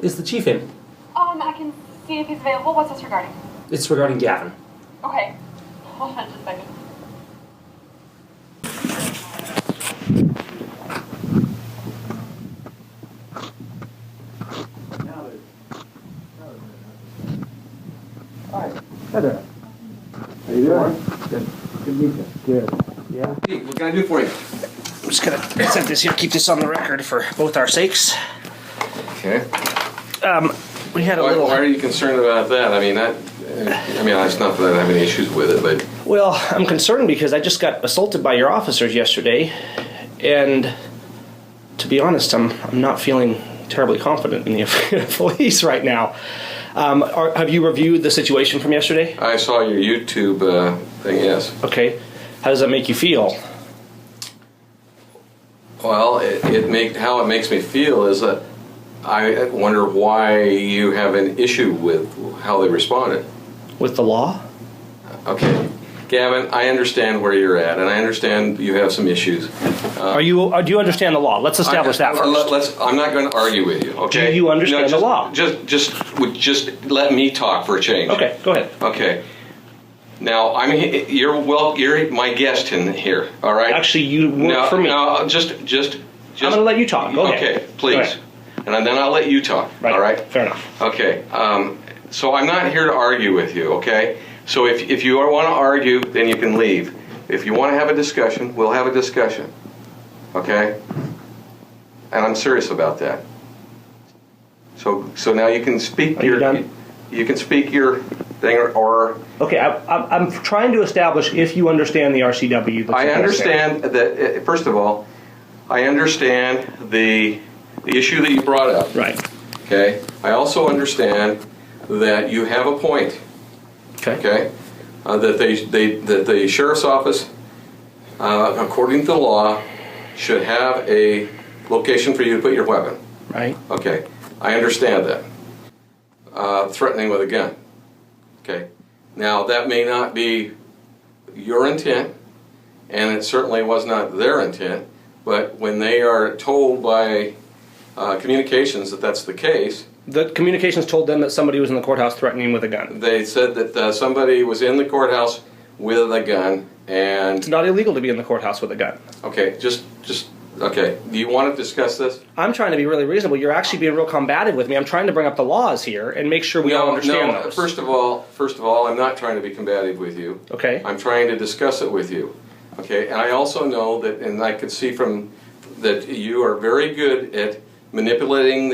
Is the chief in? I can see if he's available. What's this regarding? It's regarding Gavin. Okay. Hold on just a second. Hi there. How you doing? Good. Good to meet you. Good. Yeah. Hey, what can I do for you? I'm just gonna set this here, keep this on the record for both our sakes. Okay. We had a little. Why are you concerned about that? I mean, it's not that I have any issues with it, but Well, I'm concerned because I just got assaulted by your officers yesterday, and to be honest, I'm not feeling terribly confident in the police right now. Have you reviewed the situation from yesterday? I saw your YouTube thing. Yes. Okay. How does that make you feel? Well, how it makes me feel is that I wonder why you have an issue with how they responded. With the law? Okay, Gavin, I understand where you're at, and I understand you have some issues. Do you understand the law? Let's establish that first. I'm not going to argue with you. Okay. Do you understand the law? Just let me talk for a change. Okay, go ahead. Okay. Now you're my guest in here. All right. Actually, you work for me. No, just. I'm going to let you talk. Go ahead. Okay, please. And then I'll let you talk. Right. All right. Fair enough. Okay. So I'm not here to argue with you. Okay. So if you want to argue, then you can leave. If you want to have a discussion, we'll have a discussion. Okay. And I'm serious about that. So now you can speak. Are you done? You can speak your thing or. Okay, I'm trying to establish if you understand the RCW. I understand that. First of all, I understand the issue that you brought up. Right. Okay. I also understand that you have a point. Okay. Okay. That the sheriff's office, according to the law, should have a location for you to put your weapon. Right. Okay. I understand that. Threatening with a gun. Okay. Now that may not be your intent, and it certainly was not their intent. But when they are told by communications that that's the case, the communications told them that somebody was in the courthouse threatening with a gun. they said that somebody was in the courthouse with a gun, and It's not illegal to be in the courthouse with a gun. okay, just okay. Do you want to discuss this? I'm trying to be really reasonable. You're actually being real combative with me. I'm trying to bring up the laws here and make sure we all understand those. First of all, I'm not trying to be combative with you. Okay. I'm trying to discuss it with you. Okay, and I also know that, and I could see from that you are very good at manipulating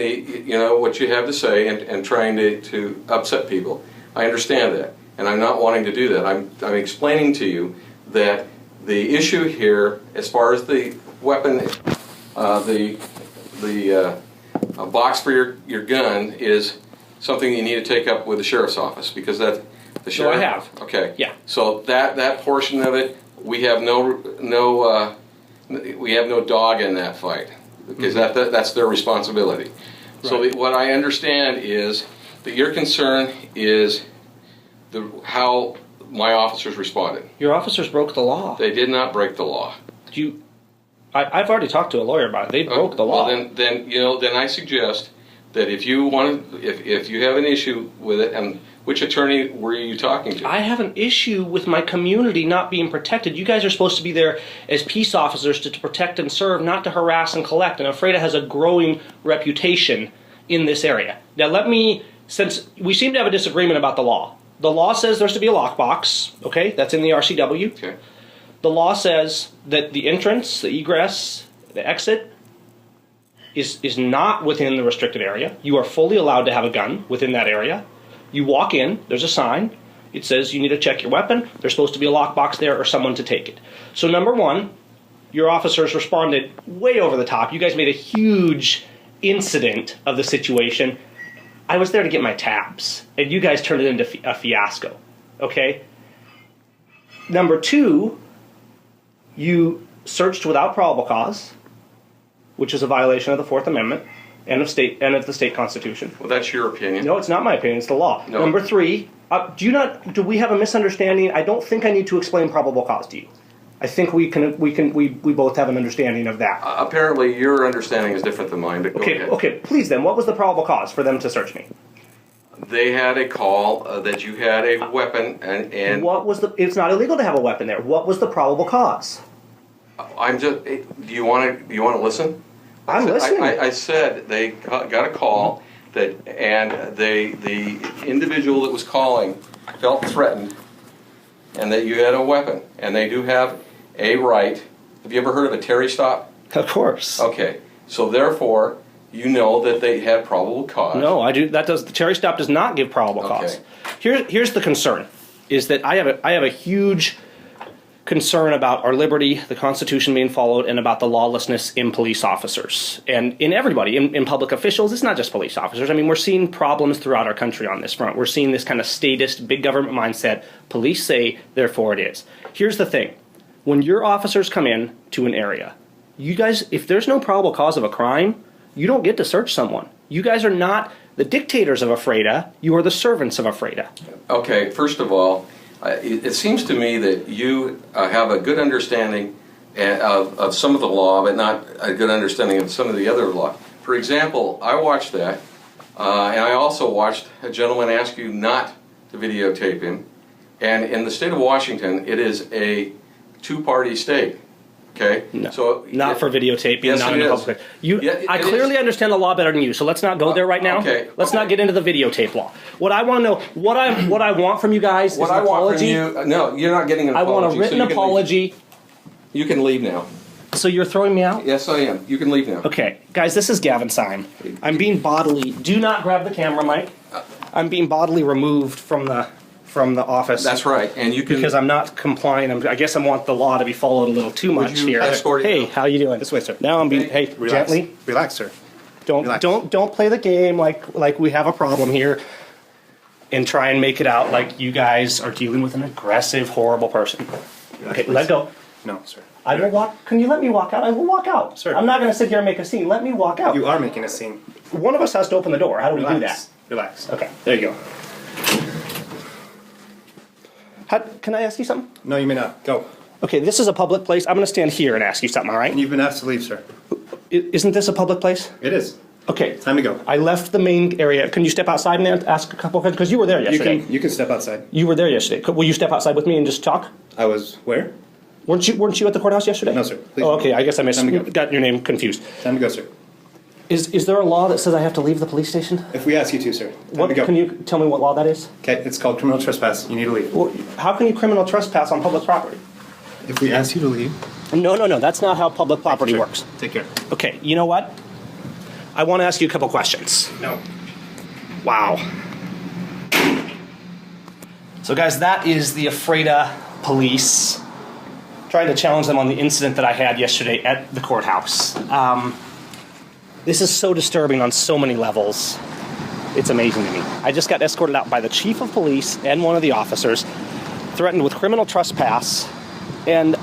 what you have to say and trying to upset people. I understand that, and I'm not wanting to do that. I'm explaining to you that the issue here, as far as the weapon, the box for your gun, is something you need to take up with the sheriff's office, because that the sheriff. So I have. Okay. Yeah. So that portion of it, we have no dog in that fight, because that's their responsibility. Right. So what I understand is that your concern is how my officers responded. Your officers broke the law. They did not break the law. I've already talked to a lawyer about it. They broke the law. Well, then I suggest that if you have an issue with it, and which attorney were you talking to? I have an issue with my community not being protected. You guys are supposed to be there as peace officers to protect and serve, not to harass and collect. And Alfreda has a growing reputation in this area. Now since we seem to have a disagreement about the law. The law says there's to be a lockbox, okay? That's in the RCW. Okay. The law says that the entrance, the egress, the exit is not within the restricted area. You are fully allowed to have a gun within that area. You walk in, there's a sign. It says you need to check your weapon. There's supposed to be a lockbox there or someone to take it. So number one, your officers responded way over the top. You guys made a huge incident of the situation. I was there to get my tabs, and you guys turned it into a fiasco, okay? Number two, you searched without probable cause, which is a violation of the Fourth Amendment and of the state constitution. Well, that's your opinion. No, it's not my opinion. It's the law. No. Number three, do we have a misunderstanding? I don't think I need to explain probable cause to you. I think we both have an understanding of that. Apparently, your understanding is different than mine, but go ahead. Okay, please then, what was the probable cause for them to search me? They had a call that you had a weapon, and What was it's not illegal to have a weapon there. What was the probable cause? I'm just. Do you want to listen? I'm listening. I said they got a call and the individual that was calling felt threatened, and that you had a weapon, and they do have a right. Have you ever heard of a Terry stop? Of course. Okay, so therefore, you know that they had probable cause. No, I do. The Terry stop does not give probable cause. Here's the concern: is that I have a huge concern about our liberty, the Constitution being followed, and about the lawlessness in police officers and in everybody, in public officials. It's not just police officers. I mean, we're seeing problems throughout our country on this front. We're seeing this kind of statist, big government mindset. Police say, therefore it is. Here's the thing: when your officers come in to an area, you guys, if there's no probable cause of a crime, you don't get to search someone. You guys are not the dictators of AFREDA. You are the servants of AFREDA. Okay, first of all, it seems to me that you have a good understanding of some of the law, but not a good understanding of some of the other law. For example, I watched that, and I also watched a gentleman ask you not to videotape him. And in the state of Washington, it is a two-party state. Okay, No, so not for videotaping, yes, not it in the is. public. I It clearly is. understand the law better than you, so let's not go there right now. Okay, Let's okay. not get into the videotape law. What I want to know, what I want from you guys What is an I want apology. from you, no, you're not getting an I apology. want a written so you can leave. apology. You can leave now. So you're throwing me out? Yes, I am. You can leave now. Okay, guys, this is Gavin Syme. I'm being bodily. Do not grab the camera, Mike. I'm being bodily removed from the office. That's right, and you can. Because I'm not complying. I guess I want the law to be followed a little too much you here. escort it Hey, out? how you doing? This way, sir. Now I'm being. Hey, Relax. gently. Relax, sir. Relax. Don't play the game like we have a problem here, and try and make it out like you guys are dealing with an aggressive, horrible person. Okay, please. let go. No, sir. I will walk. Can you let me walk out? I will walk out. Sir. I'm not going to sit here and make a scene. Let me walk out. You are making a scene. One of us has to open the door. How do we do that? Relax. Okay, there you go. Can I ask you something? No, you may not. Go. Okay, this is a public place. I'm going to stand here and ask you something, all right? You've been asked to leave, sir. Isn't this a public place? It is. Okay. Time to go. I left the main area. Can you step outside and ask a couple of questions? Because you were there yesterday. You can step outside. You were there yesterday. Will you step outside with me and just talk? I was where? Weren't you at the courthouse yesterday? No, sir. Please. Oh, okay. I guess I Time to go. got your name confused. Time to go, sir. Is there a law that says I have to leave the police station? If we ask you to, sir. Time What to go. can you tell me what law that is? Okay, it's called criminal trespass. You need to leave. Well, how can you criminal trespass on public property? If we ask you to leave. No. That's not how public property Sure. works. Take care. Okay. You know what? I want to ask you a couple questions. No. Wow. So, guys, that is the AFREDA police trying to challenge them on the incident that I had yesterday at the courthouse. This is so disturbing on so many levels. It's amazing to me. I just got escorted out by the chief of police and one of the officers, threatened with criminal trespass, and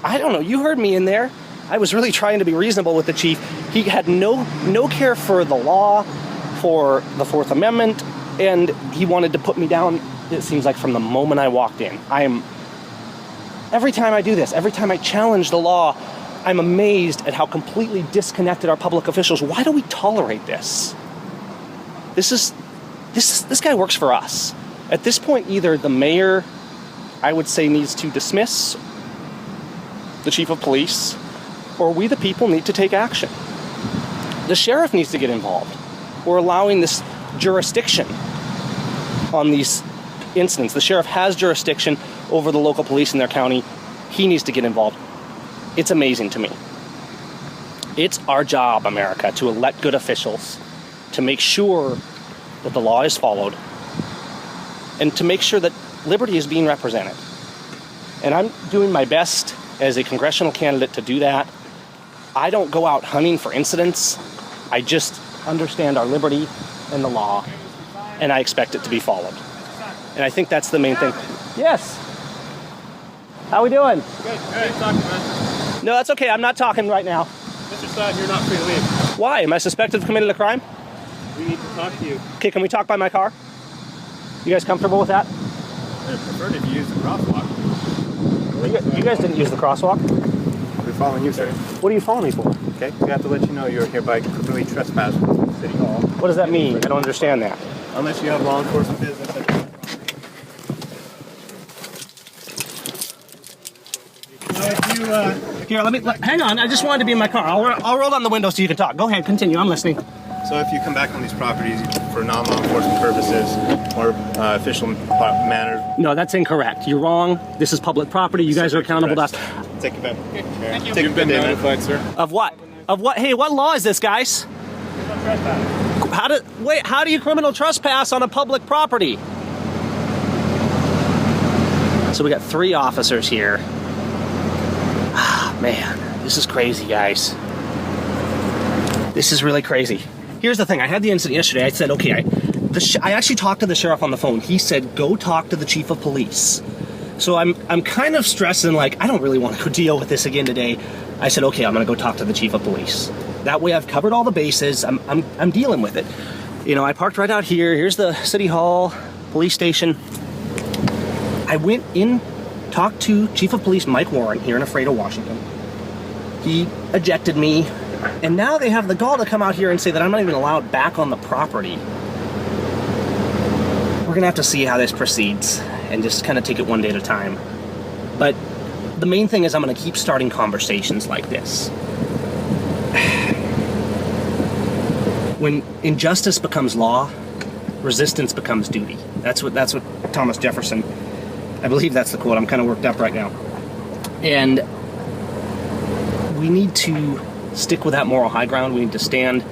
I don't know. You heard me in there. I was really trying to be reasonable with the chief. He had no care for the law, for the Fourth Amendment, and he wanted to put me down, it seems like, from the moment I walked in. Every time I do this, every time I challenge the law, I'm amazed at how completely disconnected our public officials. Why do we tolerate this? This guy works for us. At this point, either the mayor, I would say, needs to dismiss the chief of police, or we the people need to take action. The sheriff needs to get involved. We're allowing this jurisdiction on these incidents. The sheriff has jurisdiction over the local police in their county. He needs to get involved. It's amazing to me. It's our job, America, to elect good officials, to make sure that the law is followed, and to make sure that liberty is being represented. And I'm doing my best as a congressional candidate to do that. I don't go out hunting for incidents. I just understand our liberty and the law, and I expect it to be followed. And I think that's the main thing. Yes. How we doing? Good. Good talking, man. No, that's okay. I'm not talking right now. Mr. Sutton, you're not free to leave. Why? Am I suspected of committing a crime? We need to talk to you. Okay, can we talk by my car? You guys comfortable with that? I prefer if you use the crosswalk. You guys didn't use the crosswalk. We're following you, sir. What are you following me for? Okay? We have to let you know you're hereby completely trespassing City Hall. What does that mean? I don't understand that. Unless you have law enforcement business at the property. Here, hang on. I just wanted to be in my car. I'll roll down the window so you can talk. Go ahead, continue. I'm listening. So if you come back on these properties for non-law enforcement purposes or official matters, No, that's incorrect. You're wrong. This is public property. You guys are accountable to us. take it back. Thank you. Take You've been it back. notified, sir. Of what? Of what? Hey, what law is this, guys? How do you criminal trespass on a public property? So we got 3 officers here. Ah, man, this is crazy, guys. This is really crazy. Here's the thing. I had the incident yesterday. I said, okay, I actually talked to the sheriff on the phone. He said, go talk to the chief of police. So I'm kind of stressing, like, I don't really want to go deal with this again today. I said, okay, I'm going to go talk to the chief of police. That way I've covered all the bases. I'm dealing with it. You know, I parked right out here. Here's the City Hall police station. I went in, talked to Chief of Police Mike Warren here in Ephrata, Washington. He ejected me, and now they have the gall to come out here and say that I'm not even allowed back on the property. We're gonna have to see how this proceeds and just kind of take it one day at a time. But the main thing is I'm gonna keep starting conversations like this. When injustice becomes law, resistance becomes duty. That's what Thomas Jefferson, I believe that's the quote. I'm kind of worked up right now. And we need to stick with that moral high ground. We need to stand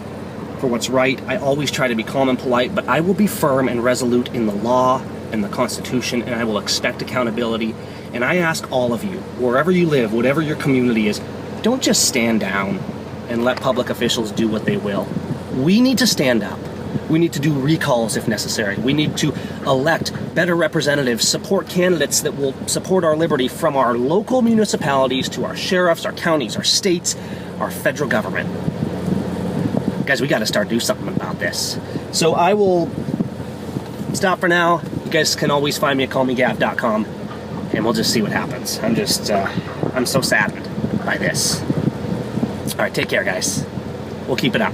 for what's right. I always try to be calm and polite, but I will be firm and resolute in the law and the Constitution, and I will expect accountability. And I ask all of you, wherever you live, whatever your community is, don't just stand down and let public officials do what they will. We need to stand up. We need to do recalls if necessary. We need to elect better representatives, support candidates that will support our liberty, from our local municipalities to our sheriffs, our counties, our states, our federal government. Guys, we got to start doing something about this. So I will stop for now. You guys can always find me at callmegav.com, and we'll just see what happens. I'm so saddened by this. All right, take care, guys. We'll keep it up.